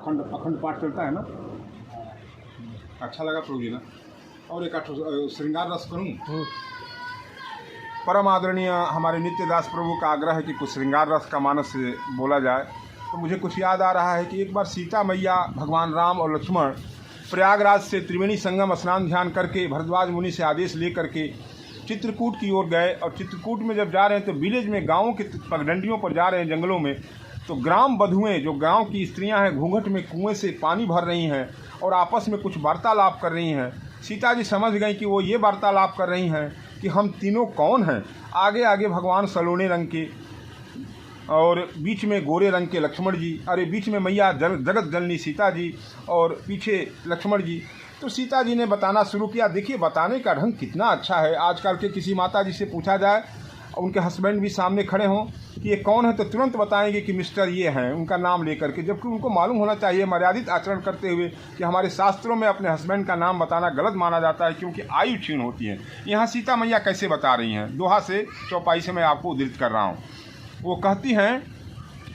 अखंड अखंड पाठ चलता है ना। अच्छा लगा प्रभु जी ना। और एक श्रृंगार रस करूँ। परम आदरणीय हमारे नित्यदास प्रभु का आग्रह है कि कुछ श्रृंगार रस का मानस से बोला जाए। तो मुझे कुछ याद आ रहा है कि एक बार सीता मैया, भगवान राम और लक्ष्मण प्रयागराज से त्रिवेणी संगम स्नान ध्यान करके भरद्वाज मुनि से आदेश ले करके चित्रकूट की ओर गए। और चित्रकूट में जब जा रहे हैं तो विलेज में, गाँवों की पगडंडियों पर जा रहे हैं, जंगलों में, तो ग्राम बधुएं, जो गांव की स्त्रियां हैं, घूंघट में कुएं से पानी भर रही हैं और आपस में कुछ वार्तालाप कर रही हैं। सीता जी समझ गई कि वो ये वार्तालाप कर रही हैं कि हम तीनों कौन हैं। आगे आगे भगवान सलोने रंग के और बीच में गोरे रंग के लक्ष्मण जी, अरे बीच में मैया जगत जननी सीता जी और पीछे लक्ष्मण जी। तो सीता जी ने बताना शुरू किया। देखिए, बताने का ढंग कितना अच्छा है। आजकल के किसी माता जी से पूछा जाए, उनके हस्बैंड भी सामने खड़े हों कि ये कौन है, तो तुरंत बताएंगे कि मिस्टर ये हैं, उनका नाम लेकर के। जबकि उनको मालूम होना चाहिए, मर्यादित आचरण करते हुए, कि हमारे शास्त्रों में अपने हस्बैंड का नाम बताना गलत माना जाता है, क्योंकि आयु क्षीण होती है। यहाँ सीता मैया कैसे बता रही हैं, दोहा से चौपाई से मैं आपको उद्धृत कर रहा हूँ। वो कहती हैं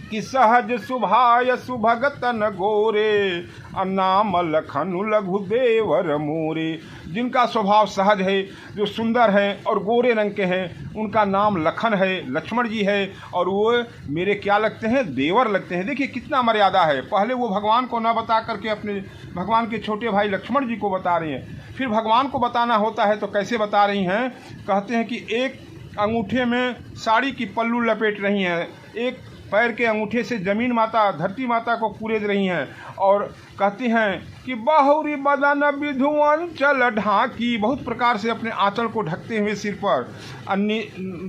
कि सहज सुभाय सुभगत न गोरे, नाम लखनु लघु देवर मोरे। जिनका स्वभाव सहज है, जो सुंदर है और गोरे रंग के हैं, उनका नाम लखन है, लक्ष्मण जी है, और वो मेरे क्या लगते हैं, देवर लगते हैं। देखिए कितना मर्यादा है। पहले वो भगवान को न बता करके अपने भगवान के छोटे भाई लक्ष्मण जी को बता रही हैं। फिर भगवान को बताना होता है तो कैसे बता रही हैं। कहते हैं कि एक अंगूठे में साड़ी की पल्लू लपेट रही हैं, एक पैर के अंगूठे से जमीन माता, धरती माता को कुरेद रही हैं, और कहती हैं कि बहुरी बदन विधुअन चल ढाकी। बहुत प्रकार से अपने आंचल को ढकते हुए सिर पर,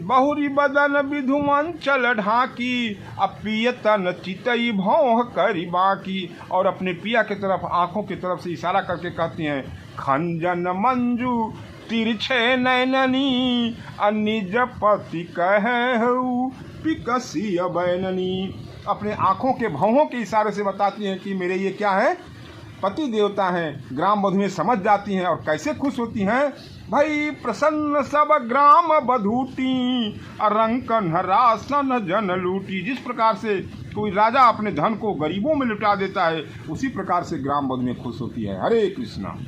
बहुरी बदन विधुअन चल ढाकी, अपियतन चितई भौह करी बाकी। और अपने पिया की तरफ, आंखों की तरफ से इशारा करके कहती हैं, खंजन मंजू तिरछे नैननी, निज पति कहऊ पिकसी अबैननी। अपने आंखों के भौहों के इशारे से बताती हैं कि मेरे ये क्या है, पति देवता हैं। ग्राम बधुएं समझ जाती हैं और कैसे खुश होती हैं। भाई प्रसन्न सब ग्राम बधूटी, रंकन रासन जन लूटी। जिस प्रकार से कोई राजा अपने धन को गरीबों में लुटा देता है, उसी प्रकार से ग्राम बधुएं खुश होती है। हरे कृष्णा।